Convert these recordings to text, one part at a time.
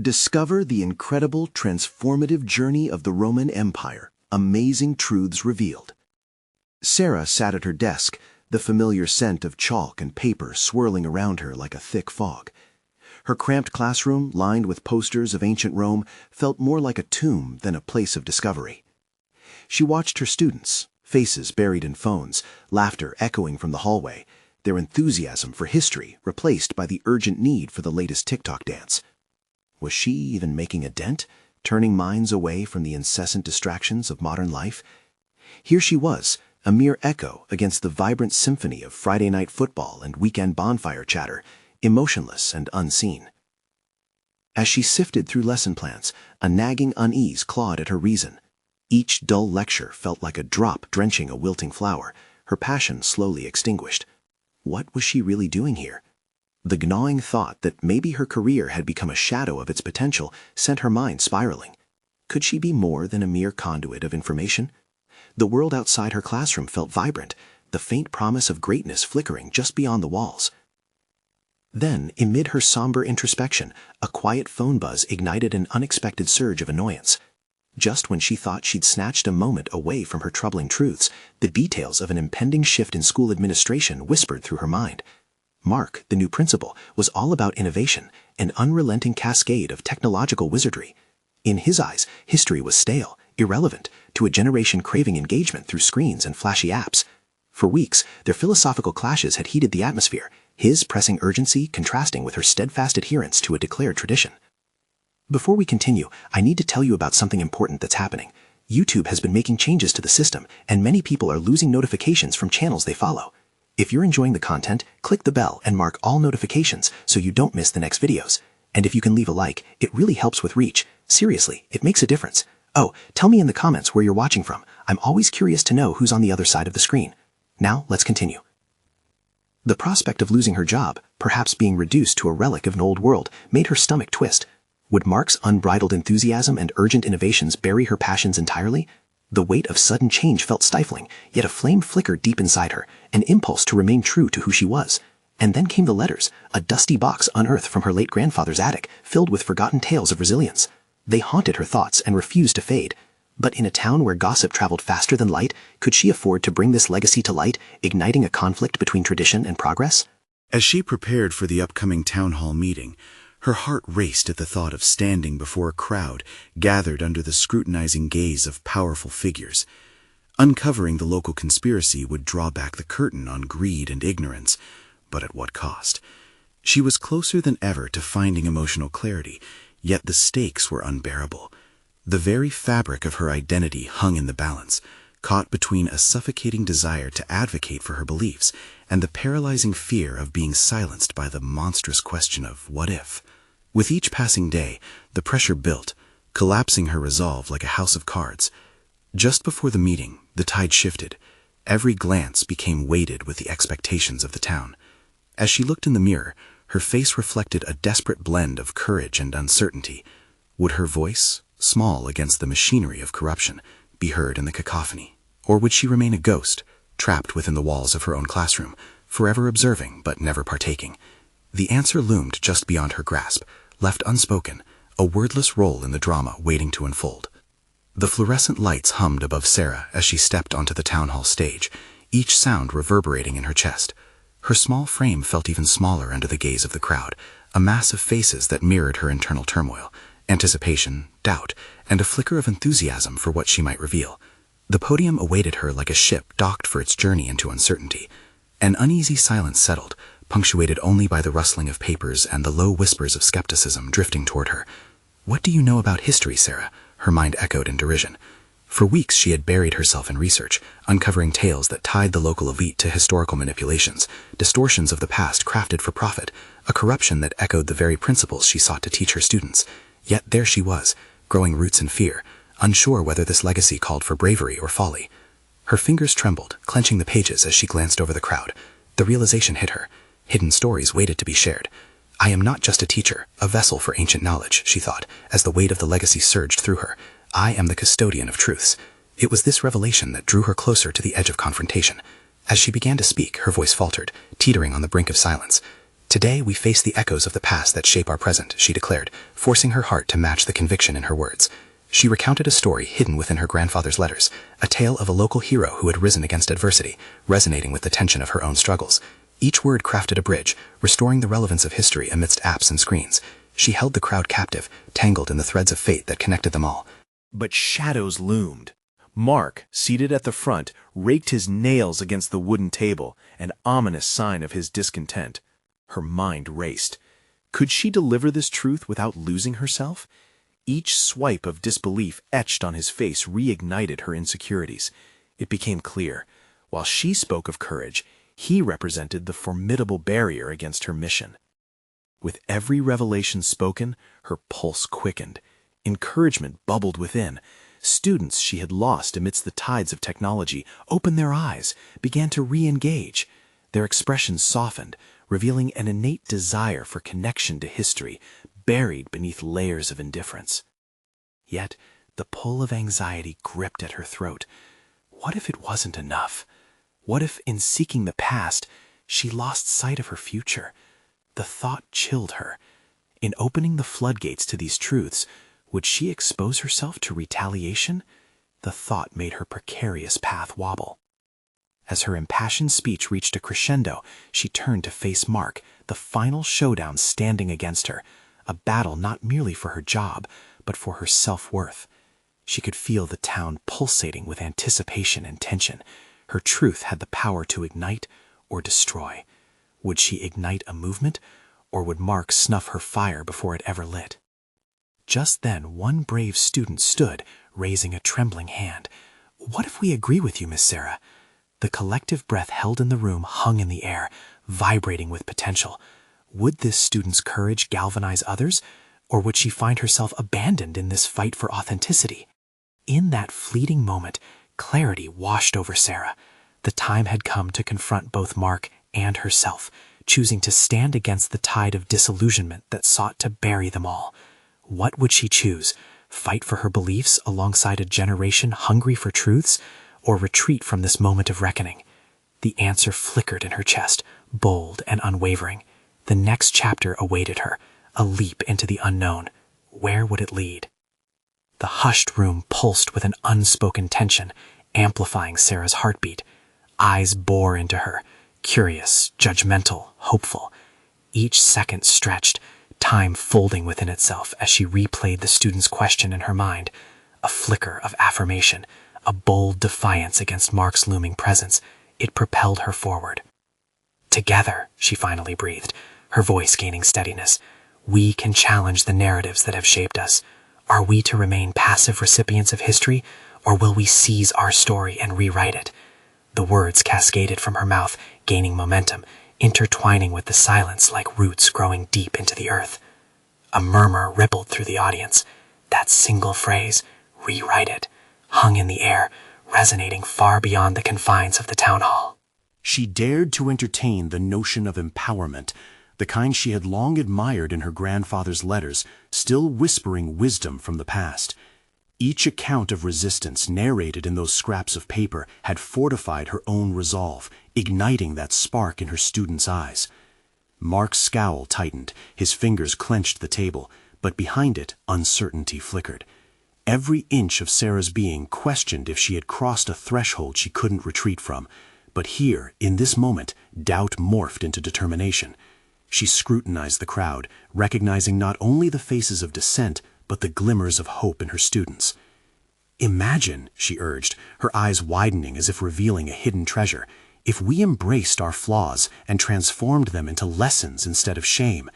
Discover the incredible transformative journey of the Roman Empire. Amazing truths revealed. Sarah sat at her desk, the familiar scent of chalk and paper swirling around her like a thick fog. Her cramped classroom, lined with posters of ancient Rome, felt more like a tomb than a place of discovery. She watched her students, faces buried in phones, laughter echoing from the hallway, their enthusiasm for history replaced by the urgent need for the latest TikTok dance. Was she even making a dent, turning minds away from the incessant distractions of modern life? Here she was, a mere echo against the vibrant symphony of Friday night football and weekend bonfire chatter, emotionless and unseen. As she sifted through lesson plans, a nagging unease clawed at her reason. Each dull lecture felt like a drop drenching a wilting flower, her passion slowly extinguished. What was she really doing here? The gnawing thought that maybe her career had become a shadow of its potential sent her mind spiraling. Could she be more than a mere conduit of information? The world outside her classroom felt vibrant, the faint promise of greatness flickering just beyond the walls. Then, amid her somber introspection, a quiet phone buzz ignited an unexpected surge of annoyance. Just when she thought she'd snatched a moment away from her troubling truths, the details of an impending shift in school administration whispered through her mind. Mark, the new principal, was all about innovation, an unrelenting cascade of technological wizardry. In his eyes, history was stale, irrelevant, to a generation craving engagement through screens and flashy apps. For weeks, their philosophical clashes had heated the atmosphere, his pressing urgency contrasting with her steadfast adherence to a declared tradition. Before we continue, I need to tell you about something important that's happening. YouTube has been making changes to the system, and many people are losing notifications from channels they follow. If you're enjoying the content, click the bell and mark all notifications so you don't miss the next videos. And if you can leave a like, it really helps with reach. Seriously, it makes a difference. Oh, tell me in the comments where you're watching from. I'm always curious to know who's on the other side of the screen. Now, let's continue. The prospect of losing her job, perhaps being reduced to a relic of an old world, made her stomach twist. Would Mark's unbridled enthusiasm and urgent innovations bury her passions entirely? The weight of sudden change felt stifling, yet a flame flickered deep inside her, an impulse to remain true to who she was. And then came the letters, a dusty box unearthed from her late grandfather's attic, filled with forgotten tales of resilience. They haunted her thoughts and refused to fade. But in a town where gossip traveled faster than light, could she afford to bring this legacy to light, igniting a conflict between tradition and progress? As she prepared for the upcoming town hall meeting, her heart raced at the thought of standing before a crowd gathered under the scrutinizing gaze of powerful figures. Uncovering the local conspiracy would draw back the curtain on greed and ignorance, but at what cost? She was closer than ever to finding emotional clarity, yet the stakes were unbearable. The very fabric of her identity hung in the balance, caught between a suffocating desire to advocate for her beliefs and the paralyzing fear of being silenced by the monstrous question of what if. With each passing day, the pressure built, collapsing her resolve like a house of cards. Just before the meeting, the tide shifted. Every glance became weighted with the expectations of the town. As she looked in the mirror, her face reflected a desperate blend of courage and uncertainty. Would her voice, small against the machinery of corruption, be heard in the cacophony? Or would she remain a ghost, trapped within the walls of her own classroom, forever observing but never partaking? The answer loomed just beyond her grasp, left unspoken, a wordless role in the drama waiting to unfold. The fluorescent lights hummed above Sarah as she stepped onto the town hall stage, each sound reverberating in her chest. Her small frame felt even smaller under the gaze of the crowd, a mass of faces that mirrored her internal turmoil, anticipation, doubt, and a flicker of enthusiasm for what she might reveal. The podium awaited her like a ship docked for its journey into uncertainty. An uneasy silence settled, punctuated only by the rustling of papers and the low whispers of skepticism drifting toward her. "What do you know about history, Sarah?" her mind echoed in derision. For weeks she had buried herself in research, uncovering tales that tied the local elite to historical manipulations, distortions of the past crafted for profit, a corruption that echoed the very principles she sought to teach her students. Yet there she was, growing roots in fear, unsure whether this legacy called for bravery or folly. Her fingers trembled, clenching the pages as she glanced over the crowd. The realization hit her. Hidden stories waited to be shared. "I am not just a teacher, a vessel for ancient knowledge," she thought, as the weight of the legacy surged through her. "I am the custodian of truths." It was this revelation that drew her closer to the edge of confrontation. As she began to speak, her voice faltered, teetering on the brink of silence. Today we face the echoes of the past that shape our present, she declared, forcing her heart to match the conviction in her words. She recounted a story hidden within her grandfather's letters, a tale of a local hero who had risen against adversity, resonating with the tension of her own struggles. Each word crafted a bridge, restoring the relevance of history amidst apps and screens. She held the crowd captive, tangled in the threads of fate that connected them all. But shadows loomed. Mark, seated at the front, raked his nails against the wooden table, an ominous sign of his discontent. Her mind raced. Could she deliver this truth without losing herself? Each swipe of disbelief etched on his face reignited her insecurities. It became clear. While she spoke of courage, he represented the formidable barrier against her mission. With every revelation spoken, her pulse quickened. Encouragement bubbled within. Students she had lost amidst the tides of technology opened their eyes, began to re-engage. Their expressions softened, revealing an innate desire for connection to history, buried beneath layers of indifference. Yet, the pull of anxiety gripped at her throat. What if it wasn't enough? What if, in seeking the past, she lost sight of her future? The thought chilled her. In opening the floodgates to these truths, would she expose herself to retaliation? The thought made her precarious path wobble. As her impassioned speech reached a crescendo, she turned to face Mark, the final showdown standing against her, a battle not merely for her job, but for her self-worth. She could feel the town pulsating with anticipation and tension. Her truth had the power to ignite or destroy. Would she ignite a movement, or would Mark snuff her fire before it ever lit? Just then, one brave student stood, raising a trembling hand. "What if we agree with you, Miss Sarah?" The collective breath held in the room hung in the air, vibrating with potential. Would this student's courage galvanize others, or would she find herself abandoned in this fight for authenticity? In that fleeting moment, clarity washed over Sarah. The time had come to confront both Mark and herself, choosing to stand against the tide of disillusionment that sought to bury them all. What would she choose? Fight for her beliefs alongside a generation hungry for truths, or retreat from this moment of reckoning? The answer flickered in her chest, bold and unwavering. The next chapter awaited her, a leap into the unknown. Where would it lead? The hushed room pulsed with an unspoken tension, amplifying Sarah's heartbeat. Eyes bore into her, curious, judgmental, hopeful. Each second stretched, time folding within itself as she replayed the student's question in her mind. A flicker of affirmation, a bold defiance against Mark's looming presence. It propelled her forward. "Together," she finally breathed, her voice gaining steadiness. "We can challenge the narratives that have shaped us. Are we to remain passive recipients of history, or will we seize our story and rewrite it?" The words cascaded from her mouth, gaining momentum, intertwining with the silence like roots growing deep into the earth. A murmur rippled through the audience. That single phrase, "rewrite it," hung in the air, resonating far beyond the confines of the town hall. She dared to entertain the notion of empowerment, the kind she had long admired in her grandfather's letters, still whispering wisdom from the past. Each account of resistance narrated in those scraps of paper had fortified her own resolve, igniting that spark in her students' eyes. Mark's scowl tightened, his fingers clenched the table, but behind it uncertainty flickered. Every inch of Sarah's being questioned if she had crossed a threshold she couldn't retreat from. But here, in this moment, doubt morphed into determination. She scrutinized the crowd, recognizing not only the faces of dissent, but the glimmers of hope in her students. "Imagine," she urged, her eyes widening as if revealing a hidden treasure, "if we embraced our flaws and transformed them into lessons instead of shame.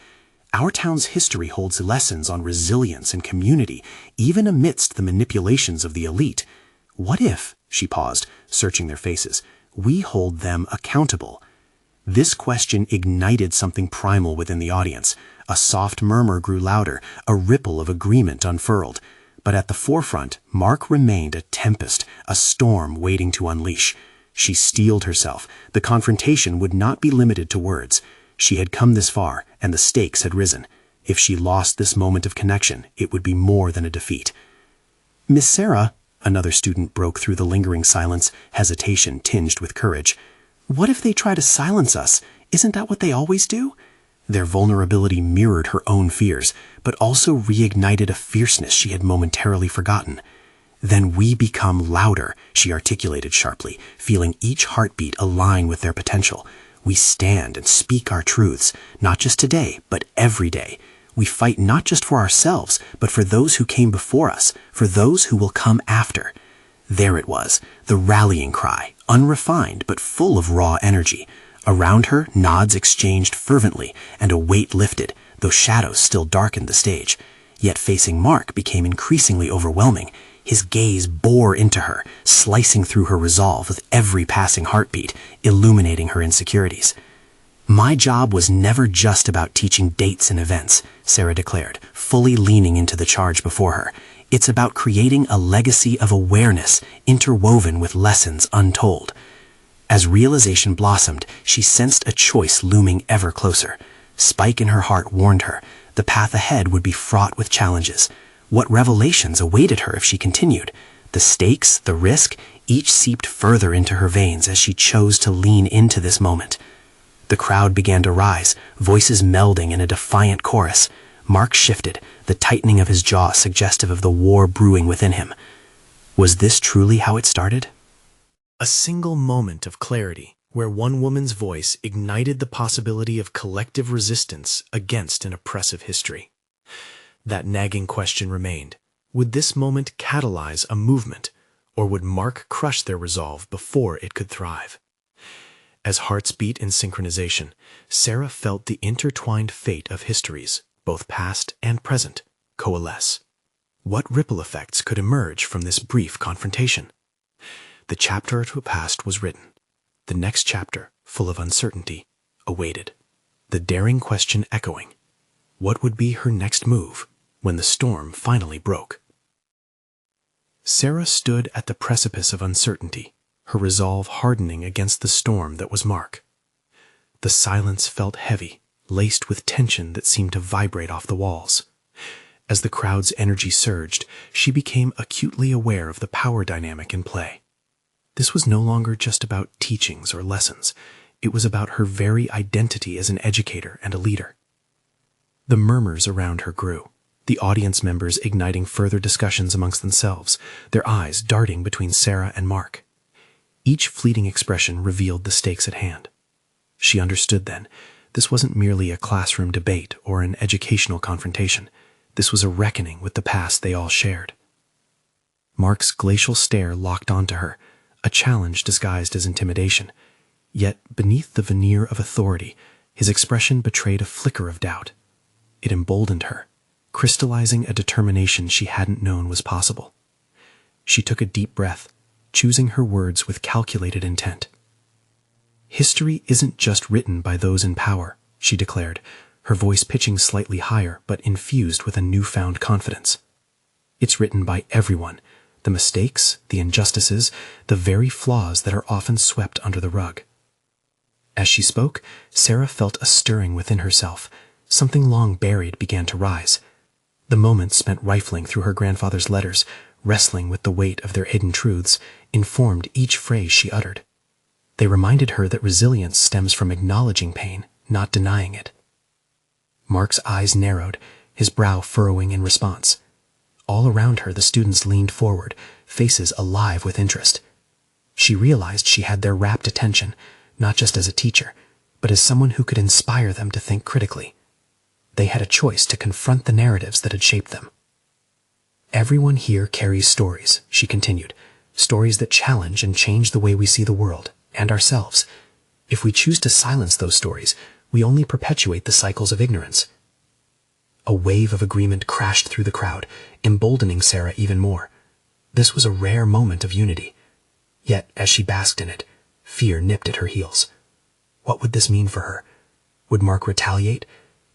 Our town's history holds lessons on resilience and community, even amidst the manipulations of the elite. What if," she paused, searching their faces, "we hold them accountable?" This question ignited something primal within the audience. A soft murmur grew louder, a ripple of agreement unfurled. But at the forefront, Mark remained a tempest, a storm waiting to unleash. She steeled herself. The confrontation would not be limited to words. She had come this far, and the stakes had risen. If she lost this moment of connection, it would be more than a defeat. "Miss Sarah," another student broke through the lingering silence, hesitation tinged with courage. "What if they try to silence us? Isn't that what they always do?" Their vulnerability mirrored her own fears, but also reignited a fierceness she had momentarily forgotten. "Then we become louder," she articulated sharply, feeling each heartbeat align with their potential. "We stand and speak our truths, not just today, but every day. We fight not just for ourselves, but for those who came before us, for those who will come after." There it was, the rallying cry, unrefined but full of raw energy. Around her, nods exchanged fervently, and a weight lifted, though shadows still darkened the stage. Yet facing Mark became increasingly overwhelming. His gaze bore into her, slicing through her resolve with every passing heartbeat, illuminating her insecurities. "My job was never just about teaching dates and events," Sarah declared, fully leaning into the charge before her. "It's about creating a legacy of awareness, interwoven with lessons untold." As realization blossomed, she sensed a choice looming ever closer. Spike in her heart warned her. The path ahead would be fraught with challenges. What revelations awaited her if she continued? The stakes, the risk, each seeped further into her veins as she chose to lean into this moment. The crowd began to rise, voices melding in a defiant chorus. Mark shifted, the tightening of his jaw suggestive of the war brewing within him. Was this truly how it started? A single moment of clarity, where one woman's voice ignited the possibility of collective resistance against an oppressive history. That nagging question remained. Would this moment catalyze a movement, or would Mark crush their resolve before it could thrive? As hearts beat in synchronization, Sarah felt the intertwined fate of histories, both past and present, coalesce. What ripple effects could emerge from this brief confrontation? The chapter to a past was written. The next chapter, full of uncertainty, awaited. The daring question echoing. What would be her next move when the storm finally broke? Sarah stood at the precipice of uncertainty, her resolve hardening against the storm that was Mark. The silence felt heavy, laced with tension that seemed to vibrate off the walls. As the crowd's energy surged, she became acutely aware of the power dynamic in play. This was no longer just about teachings or lessons. It was about her very identity as an educator and a leader. The murmurs around her grew, the audience members igniting further discussions amongst themselves, their eyes darting between Sarah and Mark. Each fleeting expression revealed the stakes at hand. She understood then, this wasn't merely a classroom debate or an educational confrontation. This was a reckoning with the past they all shared. Mark's glacial stare locked onto her, a challenge disguised as intimidation. Yet, beneath the veneer of authority, his expression betrayed a flicker of doubt. It emboldened her, crystallizing a determination she hadn't known was possible. She took a deep breath, choosing her words with calculated intent. "History isn't just written by those in power," she declared, her voice pitching slightly higher but infused with a newfound confidence. "It's written by everyone, the mistakes, the injustices, the very flaws that are often swept under the rug." As she spoke, Sarah felt a stirring within herself. Something long buried began to rise. The moments spent rifling through her grandfather's letters, wrestling with the weight of their hidden truths, informed each phrase she uttered. They reminded her that resilience stems from acknowledging pain, not denying it. Mark's eyes narrowed, his brow furrowing in response. All around her, the students leaned forward, faces alive with interest. She realized she had their rapt attention, not just as a teacher, but as someone who could inspire them to think critically. They had a choice to confront the narratives that had shaped them. "Everyone here carries stories," she continued, "stories that challenge and change the way we see the world, and ourselves. If we choose to silence those stories, we only perpetuate the cycles of ignorance." A wave of agreement crashed through the crowd, emboldening Sarah even more. This was a rare moment of unity. Yet, as she basked in it, fear nipped at her heels. What would this mean for her? Would Mark retaliate,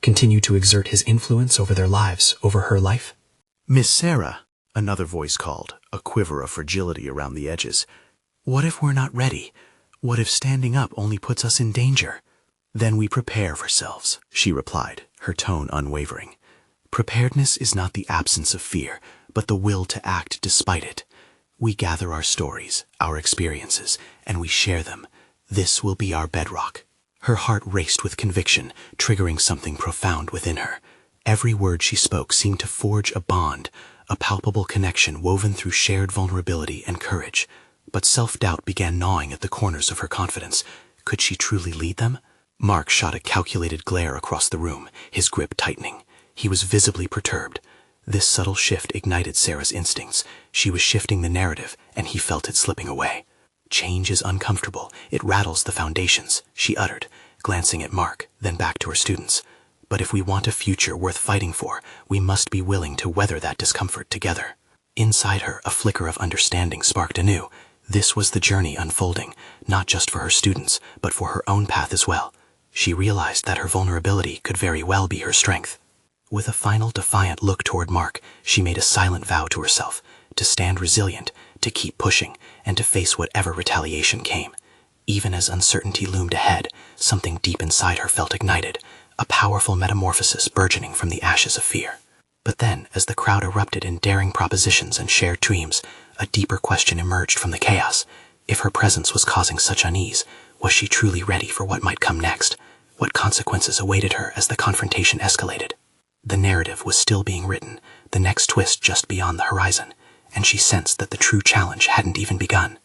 continue to exert his influence over their lives, over her life? "Miss Sarah," another voice called, a quiver of fragility around the edges. "What if we're not ready? What if standing up only puts us in danger?" "Then we prepare for ourselves," she replied, her tone unwavering. "Preparedness is not the absence of fear, but the will to act despite it. We gather our stories, our experiences, and we share them. This will be our bedrock." Her heart raced with conviction, triggering something profound within her. Every word she spoke seemed to forge a bond, a palpable connection woven through shared vulnerability and courage. But self-doubt began gnawing at the corners of her confidence. Could she truly lead them? Mark shot a calculated glare across the room, his grip tightening. He was visibly perturbed. This subtle shift ignited Sarah's instincts. She was shifting the narrative, and he felt it slipping away. "Change is uncomfortable. It rattles the foundations," she uttered, glancing at Mark, then back to her students. "But if we want a future worth fighting for, we must be willing to weather that discomfort together." Inside her, a flicker of understanding sparked anew. This was the journey unfolding, not just for her students, but for her own path as well. She realized that her vulnerability could very well be her strength. With a final defiant look toward Mark, she made a silent vow to herself, to stand resilient, to keep pushing, and to face whatever retaliation came. Even as uncertainty loomed ahead, something deep inside her felt ignited, a powerful metamorphosis burgeoning from the ashes of fear. But then, as the crowd erupted in daring propositions and shared dreams, a deeper question emerged from the chaos. If her presence was causing such unease, was she truly ready for what might come next? What consequences awaited her as the confrontation escalated? The narrative was still being written, the next twist just beyond the horizon, and she sensed that the true challenge hadn't even begun.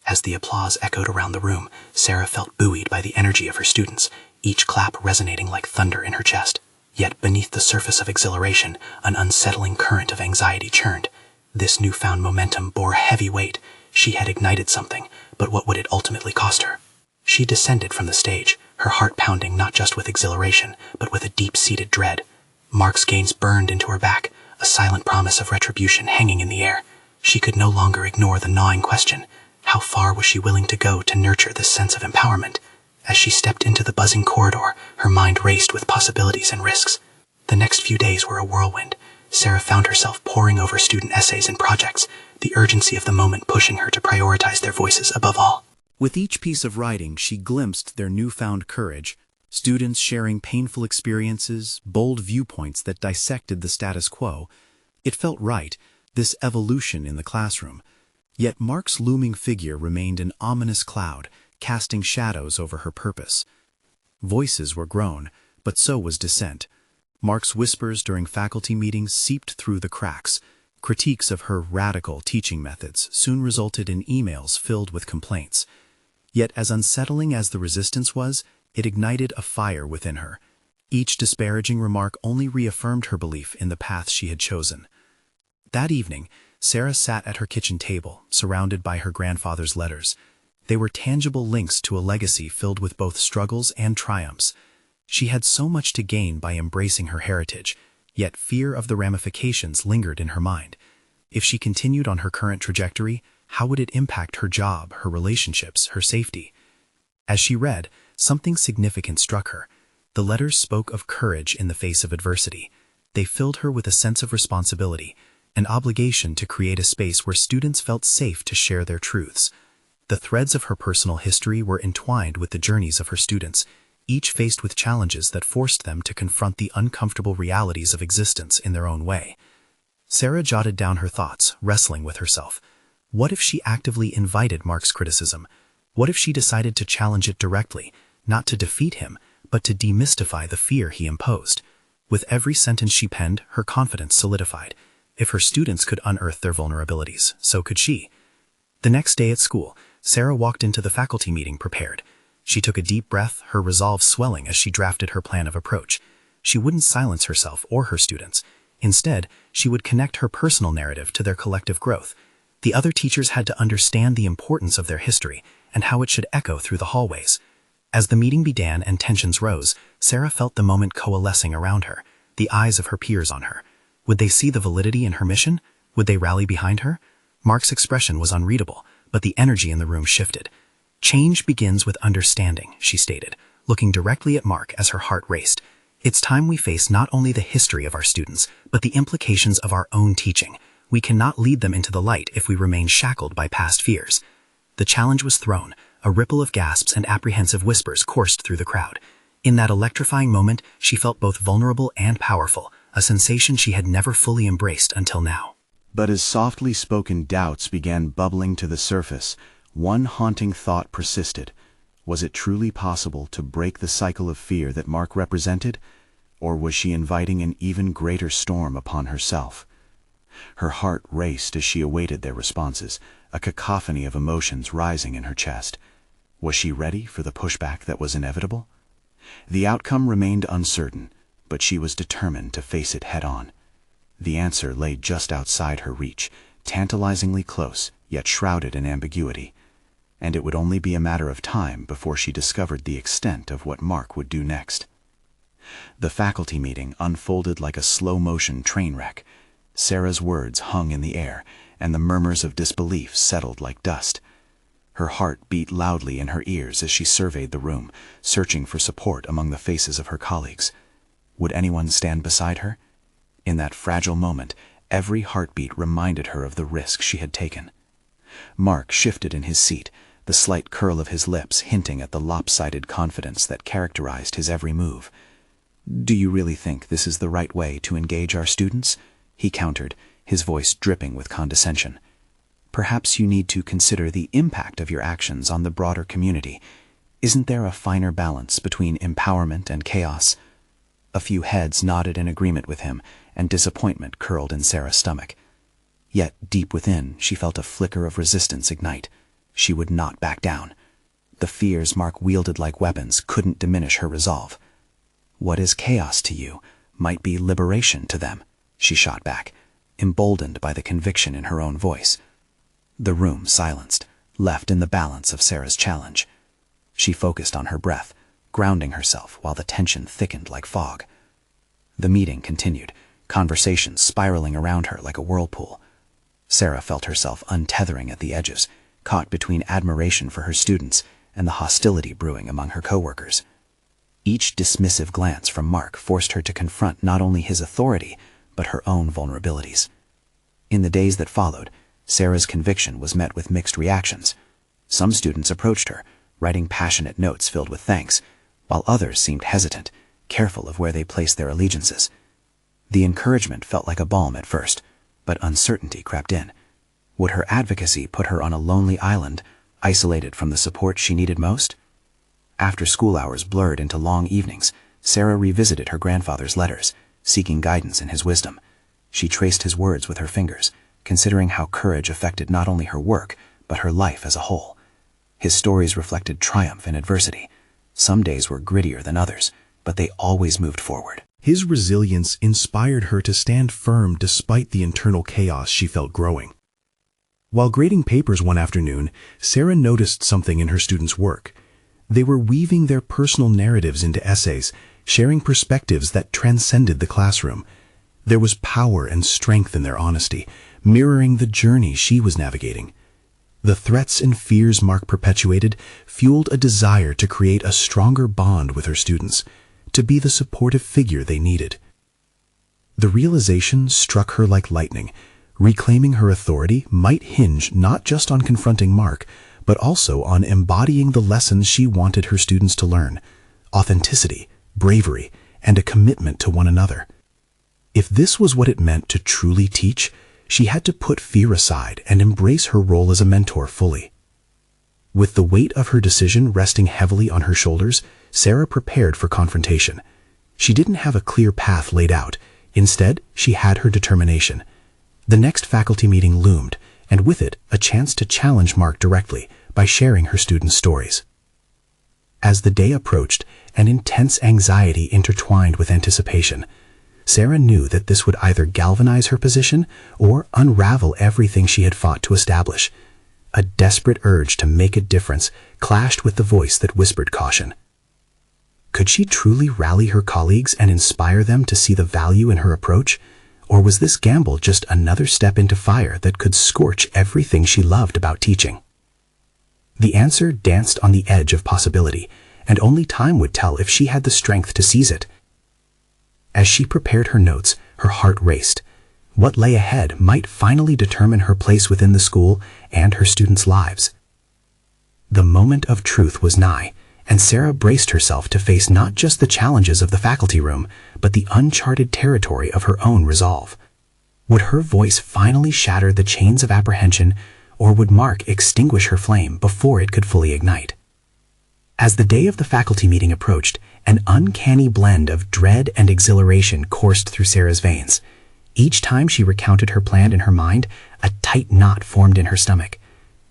As the applause echoed around the room, Sarah felt buoyed by the energy of her students, each clap resonating like thunder in her chest. Yet beneath the surface of exhilaration, an unsettling current of anxiety churned. This newfound momentum bore heavy weight. She had ignited something, but what would it ultimately cost her? She descended from the stage, her heart pounding not just with exhilaration, but with a deep-seated dread. Mark's gaze burned into her back, a silent promise of retribution hanging in the air. She could no longer ignore the gnawing question. How far was she willing to go to nurture this sense of empowerment? As she stepped into the buzzing corridor, her mind raced with possibilities and risks. The next few days were a whirlwind. Sarah found herself poring over student essays and projects, the urgency of the moment pushing her to prioritize their voices above all. With each piece of writing, she glimpsed their newfound courage, students sharing painful experiences, bold viewpoints that dissected the status quo. It felt right, this evolution in the classroom. Yet Mark's looming figure remained an ominous cloud, casting shadows over her purpose. Voices were grown, but so was dissent. Mark's whispers during faculty meetings seeped through the cracks. Critiques of her radical teaching methods soon resulted in emails filled with complaints. Yet as unsettling as the resistance was, it ignited a fire within her. Each disparaging remark only reaffirmed her belief in the path she had chosen. That evening, Sarah sat at her kitchen table, surrounded by her grandfather's letters. They were tangible links to a legacy filled with both struggles and triumphs. She had so much to gain by embracing her heritage, yet fear of the ramifications lingered in her mind. If she continued on her current trajectory, how would it impact her job, her relationships, her safety? As she read, something significant struck her. The letters spoke of courage in the face of adversity. They filled her with a sense of responsibility, an obligation to create a space where students felt safe to share their truths. The threads of her personal history were entwined with the journeys of her students, each faced with challenges that forced them to confront the uncomfortable realities of existence in their own way. Sarah jotted down her thoughts, wrestling with herself. What if she actively invited Mark's criticism? What if she decided to challenge it directly, not to defeat him, but to demystify the fear he imposed? With every sentence she penned, her confidence solidified. If her students could unearth their vulnerabilities, so could she. The next day at school, Sarah walked into the faculty meeting prepared. She took a deep breath, her resolve swelling as she drafted her plan of approach. She wouldn't silence herself or her students. Instead, she would connect her personal narrative to their collective growth. The other teachers had to understand the importance of their history and how it should echo through the hallways. As the meeting began and tensions rose, Sarah felt the moment coalescing around her, the eyes of her peers on her. Would they see the validity in her mission? Would they rally behind her? Mark's expression was unreadable, but the energy in the room shifted. "Change begins with understanding," she stated, looking directly at Mark as her heart raced. "It's time we face not only the history of our students, but the implications of our own teaching. We cannot lead them into the light if we remain shackled by past fears." The challenge was thrown. A ripple of gasps and apprehensive whispers coursed through the crowd. In that electrifying moment, she felt both vulnerable and powerful, a sensation she had never fully embraced until now. But as softly spoken doubts began bubbling to the surface, one haunting thought persisted. Was it truly possible to break the cycle of fear that Mark represented, or was she inviting an even greater storm upon herself? Her heart raced as she awaited their responses, a cacophony of emotions rising in her chest. Was she ready for the pushback that was inevitable? The outcome remained uncertain, but she was determined to face it head-on. The answer lay just outside her reach, tantalizingly close, yet shrouded in ambiguity. And it would only be a matter of time before she discovered the extent of what Mark would do next. The faculty meeting unfolded like a slow-motion train wreck. Sarah's words hung in the air, and the murmurs of disbelief settled like dust. Her heart beat loudly in her ears as she surveyed the room, searching for support among the faces of her colleagues. Would anyone stand beside her? In that fragile moment, every heartbeat reminded her of the risk she had taken. Mark shifted in his seat, the slight curl of his lips hinting at the lopsided confidence that characterized his every move. "Do you really think this is the right way to engage our students?" he countered, his voice dripping with condescension. "Perhaps you need to consider the impact of your actions on the broader community. Isn't there a finer balance between empowerment and chaos?" A few heads nodded in agreement with him, and disappointment curled in Sarah's stomach. Yet deep within, she felt a flicker of resistance ignite. She would not back down. The fears Mark wielded like weapons couldn't diminish her resolve. "What is chaos to you might be liberation to them," she shot back, emboldened by the conviction in her own voice. The room silenced, left in the balance of Sarah's challenge. She focused on her breath, grounding herself while the tension thickened like fog. The meeting continued, conversation spiraling around her like a whirlpool. Sarah felt herself untethering at the edges, caught between admiration for her students and the hostility brewing among her coworkers. Each dismissive glance from Mark forced her to confront not only his authority, but her own vulnerabilities. In the days that followed, Sarah's conviction was met with mixed reactions. Some students approached her, writing passionate notes filled with thanks, while others seemed hesitant, careful of where they placed their allegiances. The encouragement felt like a balm at first, but uncertainty crept in. Would her advocacy put her on a lonely island, isolated from the support she needed most? After school hours blurred into long evenings, Sarah revisited her grandfather's letters, seeking guidance in his wisdom. She traced his words with her fingers, considering how courage affected not only her work, but her life as a whole. His stories reflected triumph in adversity. Some days were grittier than others, but they always moved forward. His resilience inspired her to stand firm despite the internal chaos she felt growing. While grading papers one afternoon, Sarah noticed something in her students' work. They were weaving their personal narratives into essays, sharing perspectives that transcended the classroom. There was power and strength in their honesty, mirroring the journey she was navigating. The threats and fears Mark perpetuated fueled a desire to create a stronger bond with her students, to be the supportive figure they needed. The realization struck her like lightning. Reclaiming her authority might hinge not just on confronting Mark, but also on embodying the lessons she wanted her students to learn: authenticity, bravery, and a commitment to one another. If this was what it meant to truly teach, she had to put fear aside and embrace her role as a mentor fully. With the weight of her decision resting heavily on her shoulders, Sarah prepared for confrontation. She didn't have a clear path laid out. Instead, she had her determination. The next faculty meeting loomed, and with it, a chance to challenge Mark directly by sharing her students' stories. As the day approached, an intense anxiety intertwined with anticipation. Sarah knew that this would either galvanize her position or unravel everything she had fought to establish. A desperate urge to make a difference clashed with the voice that whispered caution. Could she truly rally her colleagues and inspire them to see the value in her approach? Or was this gamble just another step into fire that could scorch everything she loved about teaching? The answer danced on the edge of possibility, and only time would tell if she had the strength to seize it. As she prepared her notes, her heart raced. What lay ahead might finally determine her place within the school and her students' lives. The moment of truth was nigh, and Sarah braced herself to face not just the challenges of the faculty room, but the uncharted territory of her own resolve. Would her voice finally shatter the chains of apprehension, or would Mark extinguish her flame before it could fully ignite? As the day of the faculty meeting approached, an uncanny blend of dread and exhilaration coursed through Sarah's veins. Each time she recounted her plan in her mind, a tight knot formed in her stomach.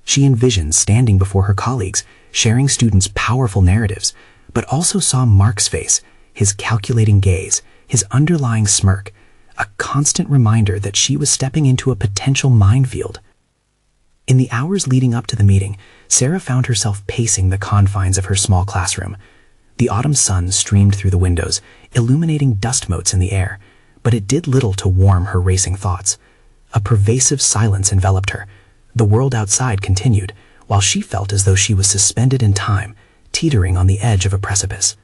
She envisioned standing before her colleagues, sharing students' powerful narratives, but also saw Mark's face, his calculating gaze, his underlying smirk, a constant reminder that she was stepping into a potential minefield. In the hours leading up to the meeting, Sarah found herself pacing the confines of her small classroom. The autumn sun streamed through the windows, illuminating dust motes in the air, but it did little to warm her racing thoughts. A pervasive silence enveloped her. The world outside continued, while she felt as though she was suspended in time, teetering on the edge of a precipice.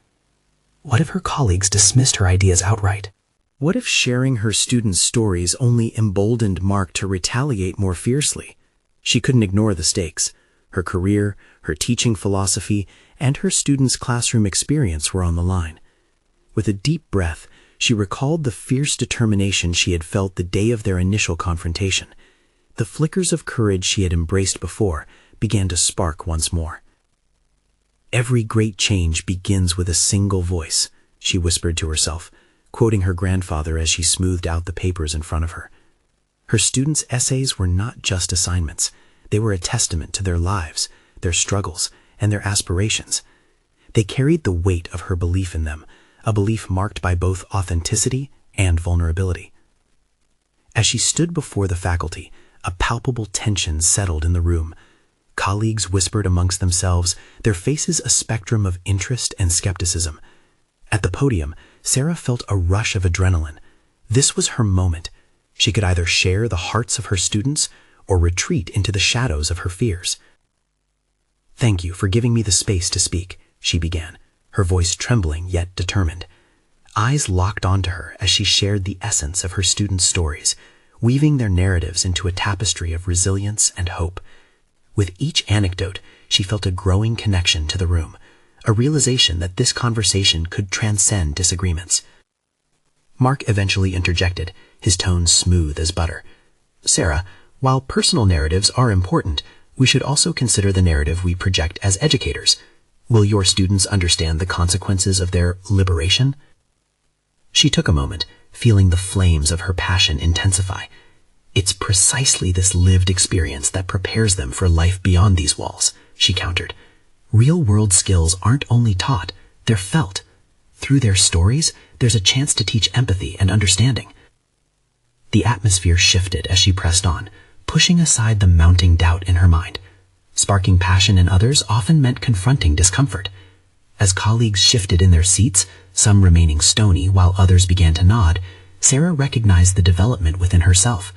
What if her colleagues dismissed her ideas outright? What if sharing her students' stories only emboldened Mark to retaliate more fiercely? She couldn't ignore the stakes. Her career, her teaching philosophy, and her students' classroom experience were on the line. With a deep breath, she recalled the fierce determination she had felt the day of their initial confrontation. The flickers of courage she had embraced before began to spark once more. "Every great change begins with a single voice," she whispered to herself, quoting her grandfather as she smoothed out the papers in front of her. Her students' essays were not just assignments. They were a testament to their lives, their struggles, and their aspirations. They carried the weight of her belief in them, a belief marked by both authenticity and vulnerability. As she stood before the faculty, a palpable tension settled in the room. Colleagues whispered amongst themselves, their faces a spectrum of interest and skepticism. At the podium, Sarah felt a rush of adrenaline. This was her moment. She could either share the hearts of her students or retreat into the shadows of her fears. "Thank you for giving me the space to speak," she began, her voice trembling yet determined. Eyes locked onto her as she shared the essence of her students' stories, weaving their narratives into a tapestry of resilience and hope. With each anecdote, she felt a growing connection to the room, a realization that this conversation could transcend disagreements. Mark eventually interjected, his tone smooth as butter. "Sarah, while personal narratives are important, we should also consider the narrative we project as educators. Will your students understand the consequences of their liberation?" She took a moment, feeling the flames of her passion intensify. "It's precisely this lived experience that prepares them for life beyond these walls," she countered. "Real-world skills aren't only taught, they're felt. Through their stories, there's a chance to teach empathy and understanding." The atmosphere shifted as she pressed on, pushing aside the mounting doubt in her mind. Sparking passion in others often meant confronting discomfort. As colleagues shifted in their seats, some remaining stony while others began to nod, Sarah recognized the development within herself.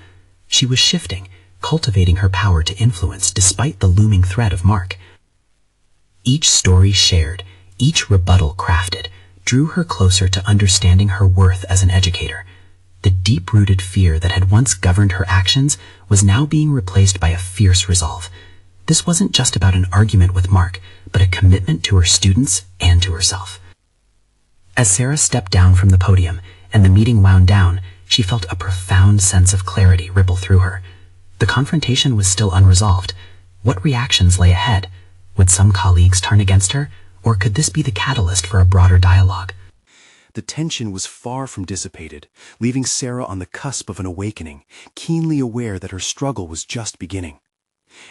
She was shifting, cultivating her power to influence despite the looming threat of Mark. Each story shared, each rebuttal crafted, drew her closer to understanding her worth as an educator. The deep-rooted fear that had once governed her actions was now being replaced by a fierce resolve. This wasn't just about an argument with Mark, but a commitment to her students and to herself. As Sarah stepped down from the podium and the meeting wound down, she felt a profound sense of clarity ripple through her. The confrontation was still unresolved. What reactions lay ahead? Would some colleagues turn against her, or could this be the catalyst for a broader dialogue? The tension was far from dissipated, leaving Sarah on the cusp of an awakening, keenly aware that her struggle was just beginning.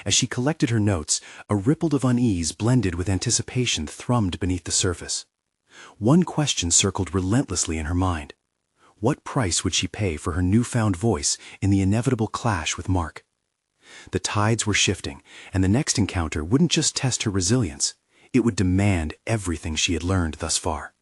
As she collected her notes, a ripple of unease blended with anticipation thrummed beneath the surface. One question circled relentlessly in her mind. What price would she pay for her newfound voice in the inevitable clash with Mark? The tides were shifting, and the next encounter wouldn't just test her resilience, it would demand everything she had learned thus far.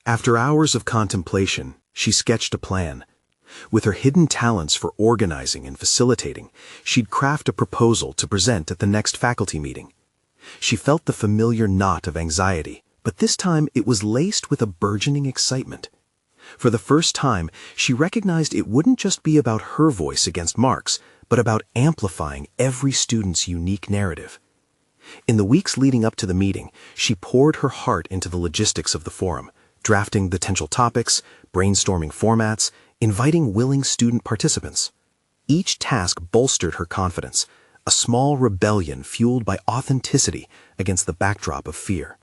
After hours of contemplation, she sketched a plan. With her hidden talents for organizing and facilitating, she'd craft a proposal to present at the next faculty meeting. She felt the familiar knot of anxiety, But this time it was laced with a burgeoning excitement. For the first time, she recognized it wouldn't just be about her voice against Mark's, but about amplifying every student's unique narrative. In the weeks leading up to the meeting, she poured her heart into the logistics of the forum, drafting potential topics, brainstorming formats, inviting willing student participants. Each task bolstered her confidence, a small rebellion fueled by authenticity against the backdrop of fear.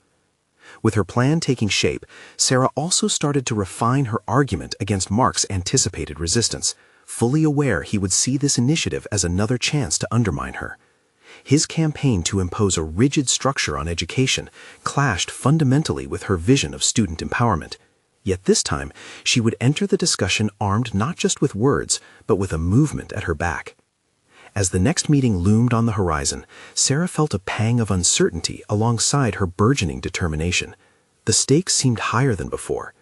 With her plan taking shape, Sarah also started to refine her argument against Mark's anticipated resistance, fully aware he would see this initiative as another chance to undermine her. His campaign to impose a rigid structure on education clashed fundamentally with her vision of student empowerment. Yet this time, she would enter the discussion armed not just with words, but with a movement at her back. As the next meeting loomed on the horizon, Sarah felt a pang of uncertainty alongside her burgeoning determination. The stakes seemed higher than before.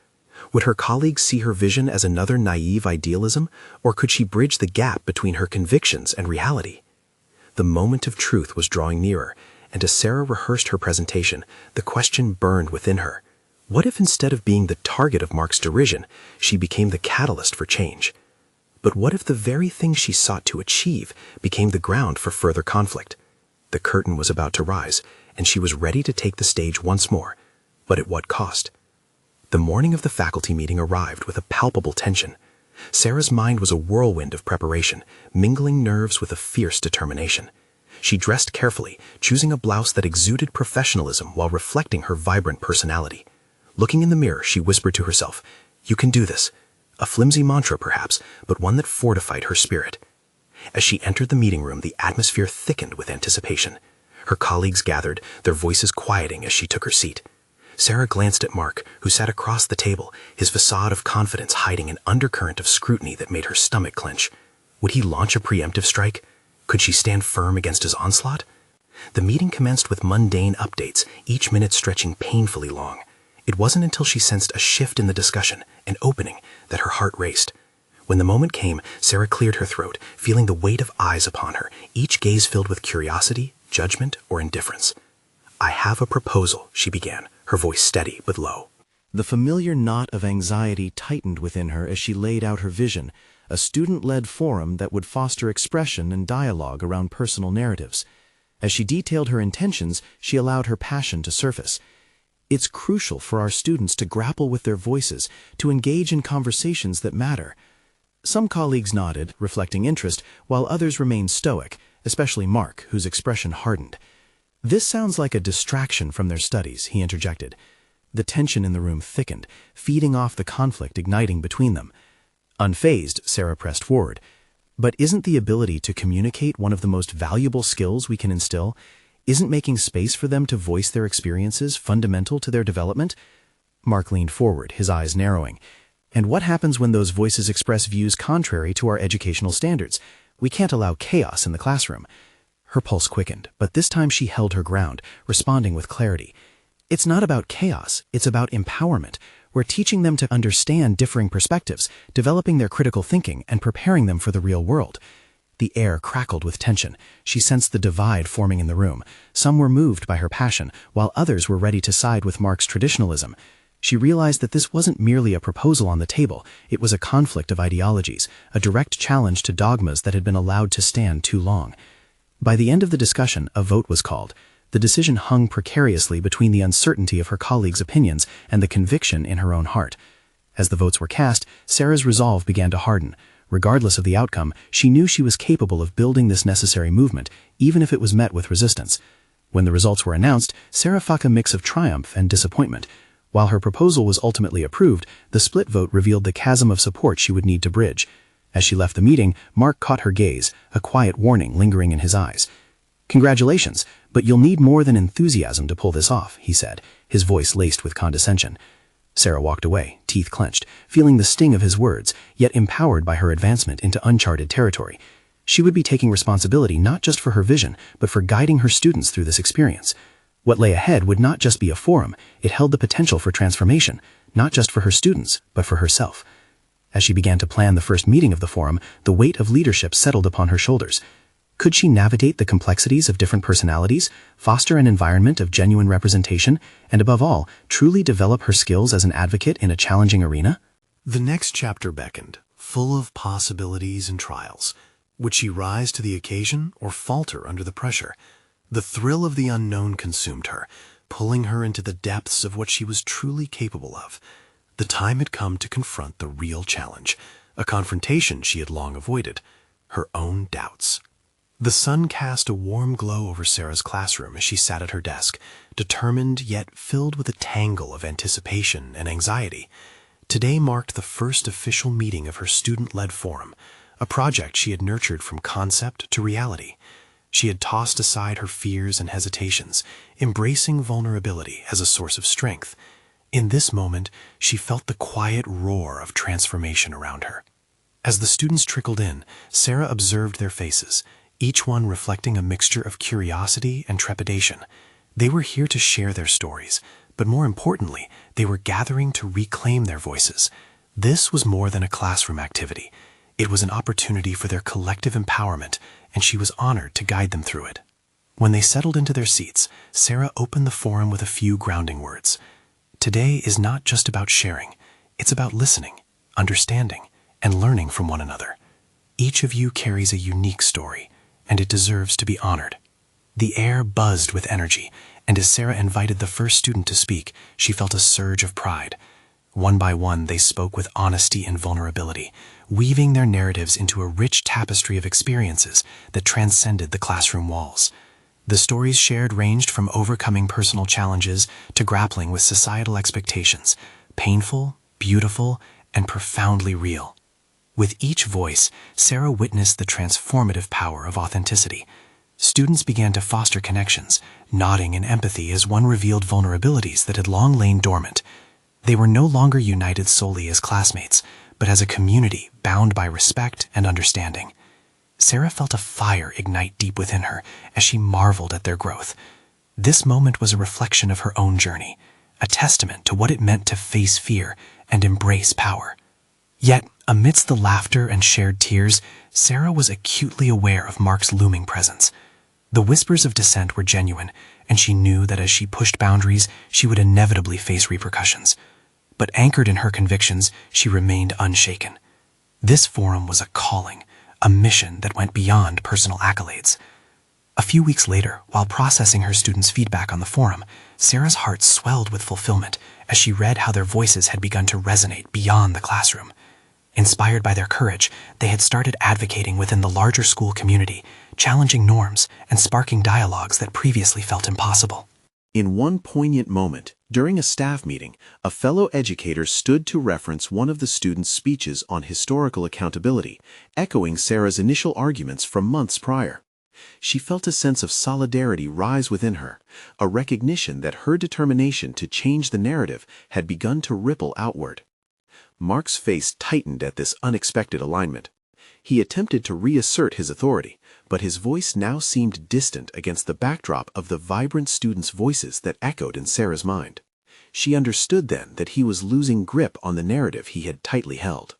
Would her colleagues see her vision as another naive idealism, or could she bridge the gap between her convictions and reality? The moment of truth was drawing nearer, and as Sarah rehearsed her presentation, the question burned within her. What if instead of being the target of Mark's derision, she became the catalyst for change? But what if the very thing she sought to achieve became the ground for further conflict? The curtain was about to rise, and she was ready to take the stage once more. But at what cost? The morning of the faculty meeting arrived with a palpable tension. Sarah's mind was a whirlwind of preparation, mingling nerves with a fierce determination. She dressed carefully, choosing a blouse that exuded professionalism while reflecting her vibrant personality. Looking in the mirror, she whispered to herself, "You can do this." A flimsy mantra, perhaps, but one that fortified her spirit. As she entered the meeting room, the atmosphere thickened with anticipation. Her colleagues gathered, their voices quieting as she took her seat. Sarah glanced at Mark, who sat across the table, his facade of confidence hiding an undercurrent of scrutiny that made her stomach clench. Would he launch a preemptive strike? Could she stand firm against his onslaught? The meeting commenced with mundane updates, each minute stretching painfully long. It wasn't until she sensed a shift in the discussion, an opening, that her heart raced. When the moment came, Sarah cleared her throat, feeling the weight of eyes upon her, each gaze filled with curiosity, judgment, or indifference. "I have a proposal," she began, her voice steady but low. The familiar knot of anxiety tightened within her as she laid out her vision, a student-led forum that would foster expression and dialogue around personal narratives. As she detailed her intentions, she allowed her passion to surface. It's crucial for our students to grapple with their voices, to engage in conversations that matter. Some colleagues nodded, reflecting interest, while others remained stoic, especially Mark, whose expression hardened. "This sounds like a distraction from their studies," he interjected. The tension in the room thickened, feeding off the conflict igniting between them. Unfazed, Sarah pressed forward. "But isn't the ability to communicate one of the most valuable skills we can instill? Isn't making space for them to voice their experiences fundamental to their development?" Mark leaned forward, his eyes narrowing. "And what happens when those voices express views contrary to our educational standards? We can't allow chaos in the classroom." Her pulse quickened, but this time she held her ground, responding with clarity. "It's not about chaos, it's about empowerment. We're teaching them to understand differing perspectives, developing their critical thinking, and preparing them for the real world." The air crackled with tension. She sensed the divide forming in the room. Some were moved by her passion, while others were ready to side with Mark's traditionalism. She realized that this wasn't merely a proposal on the table, it was a conflict of ideologies, a direct challenge to dogmas that had been allowed to stand too long. By the end of the discussion, a vote was called. The decision hung precariously between the uncertainty of her colleagues' opinions and the conviction in her own heart. As the votes were cast, Sarah's resolve began to harden. Regardless of the outcome, she knew she was capable of building this necessary movement, even if it was met with resistance. When the results were announced, Sarah felt a mix of triumph and disappointment. While her proposal was ultimately approved, the split vote revealed the chasm of support she would need to bridge. As she left the meeting, Mark caught her gaze, a quiet warning lingering in his eyes. "Congratulations, but you'll need more than enthusiasm to pull this off," he said, his voice laced with condescension. Sarah walked away, teeth clenched, feeling the sting of his words, yet empowered by her advancement into uncharted territory. She would be taking responsibility not just for her vision, but for guiding her students through this experience. What lay ahead would not just be a forum, it held the potential for transformation, not just for her students, but for herself. As she began to plan the first meeting of the forum, the weight of leadership settled upon her shoulders. Could she navigate the complexities of different personalities, foster an environment of genuine representation, and above all, truly develop her skills as an advocate in a challenging arena? The next chapter beckoned, full of possibilities and trials. Would she rise to the occasion or falter under the pressure? The thrill of the unknown consumed her, pulling her into the depths of what she was truly capable of. The time had come to confront the real challenge, a confrontation she had long avoided, her own doubts. The sun cast a warm glow over Sarah's classroom as she sat at her desk, determined yet filled with a tangle of anticipation and anxiety. Today marked the first official meeting of her student-led forum, a project she had nurtured from concept to reality. She had tossed aside her fears and hesitations, embracing vulnerability as a source of strength. In this moment, she felt the quiet roar of transformation around her. As the students trickled in, Sarah observed their faces, each one reflecting a mixture of curiosity and trepidation. They were here to share their stories, but more importantly, they were gathering to reclaim their voices. This was more than a classroom activity. It was an opportunity for their collective empowerment, and she was honored to guide them through it. When they settled into their seats, Sarah opened the forum with a few grounding words. Today is not just about sharing. It's about listening, understanding, and learning from one another. Each of you carries a unique story, and it deserves to be honored. The air buzzed with energy, and as Sarah invited the first student to speak, she felt a surge of pride. One by one, they spoke with honesty and vulnerability, weaving their narratives into a rich tapestry of experiences that transcended the classroom walls. The stories shared ranged from overcoming personal challenges to grappling with societal expectations, painful, beautiful, and profoundly real. With each voice, Sarah witnessed the transformative power of authenticity. Students began to foster connections, nodding in empathy as one revealed vulnerabilities that had long lain dormant. They were no longer united solely as classmates, but as a community bound by respect and understanding. Sarah felt a fire ignite deep within her as she marveled at their growth. This moment was a reflection of her own journey, a testament to what it meant to face fear and embrace power. Yet, amidst the laughter and shared tears, Sarah was acutely aware of Mark's looming presence. The whispers of dissent were genuine, and she knew that as she pushed boundaries, she would inevitably face repercussions. But anchored in her convictions, she remained unshaken. This forum was a calling, a mission that went beyond personal accolades. A few weeks later, while processing her students' feedback on the forum, Sarah's heart swelled with fulfillment as she read how their voices had begun to resonate beyond the classroom. Inspired by their courage, they had started advocating within the larger school community, challenging norms and sparking dialogues that previously felt impossible. In one poignant moment, during a staff meeting, a fellow educator stood to reference one of the students' speeches on historical accountability, echoing Sarah's initial arguments from months prior. She felt a sense of solidarity rise within her, a recognition that her determination to change the narrative had begun to ripple outward. Mark's face tightened at this unexpected alignment. He attempted to reassert his authority, but his voice now seemed distant against the backdrop of the vibrant students' voices that echoed in Sarah's mind. She understood then that he was losing grip on the narrative he had tightly held.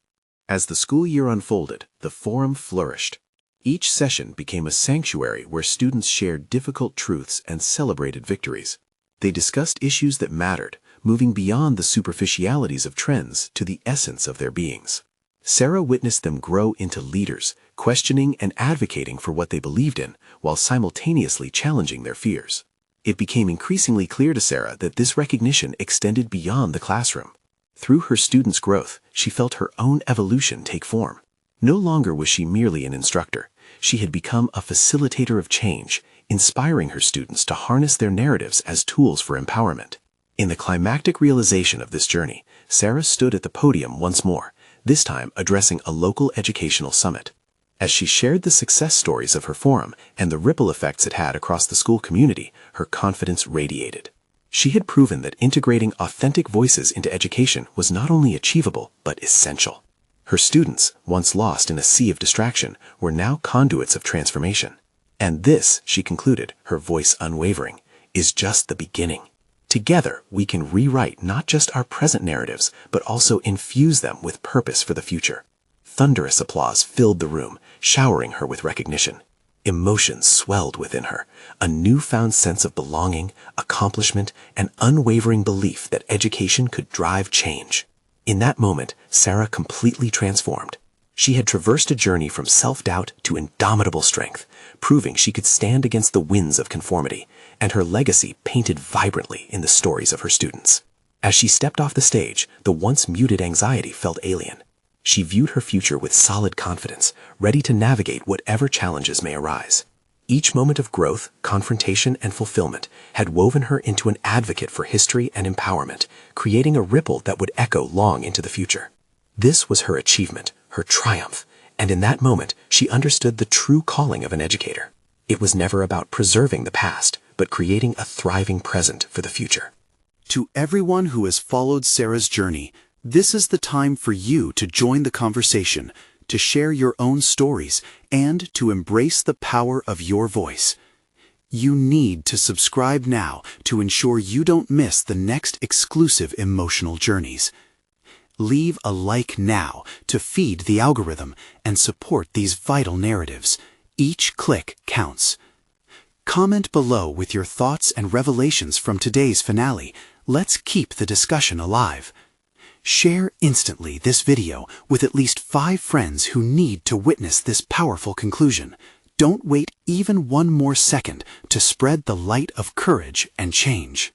As the school year unfolded, the forum flourished. Each session became a sanctuary where students shared difficult truths and celebrated victories. They discussed issues that mattered, moving beyond the superficialities of trends to the essence of their beings. Sarah witnessed them grow into leaders, questioning and advocating for what they believed in, while simultaneously challenging their fears. It became increasingly clear to Sarah that this recognition extended beyond the classroom. Through her students' growth, she felt her own evolution take form. No longer was she merely an instructor. She had become a facilitator of change, inspiring her students to harness their narratives as tools for empowerment. In the climactic realization of this journey, Sarah stood at the podium once more, this time addressing a local educational summit. As she shared the success stories of her forum and the ripple effects it had across the school community, her confidence radiated. She had proven that integrating authentic voices into education was not only achievable, but essential. Her students, once lost in a sea of distraction, were now conduits of transformation. And this, she concluded, her voice unwavering, is just the beginning. Together, we can rewrite not just our present narratives, but also infuse them with purpose for the future. Thunderous applause filled the room, showering her with recognition. Emotions swelled within her, a newfound sense of belonging, accomplishment, and unwavering belief that education could drive change. In that moment, Sarah completely transformed. She had traversed a journey from self-doubt to indomitable strength, proving she could stand against the winds of conformity, and her legacy painted vibrantly in the stories of her students. As she stepped off the stage, the once muted anxiety felt alien. She viewed her future with solid confidence, ready to navigate whatever challenges may arise. Each moment of growth, confrontation, and fulfillment had woven her into an advocate for history and empowerment, creating a ripple that would echo long into the future. This was her achievement, her triumph, and in that moment she understood the true calling of an educator. It was never about preserving the past, but creating a thriving present for the future. To everyone who has followed Sarah's journey, this is the time for you to join the conversation, to share your own stories, and to embrace the power of your voice. You need to subscribe now to ensure you don't miss the next exclusive emotional journeys. Leave a like now to feed the algorithm and support these vital narratives. Each click counts. Comment below with your thoughts and revelations from today's finale. Let's keep the discussion alive. Share instantly this video with at least 5 friends who need to witness this powerful conclusion. Don't wait even one more second to spread the light of courage and change.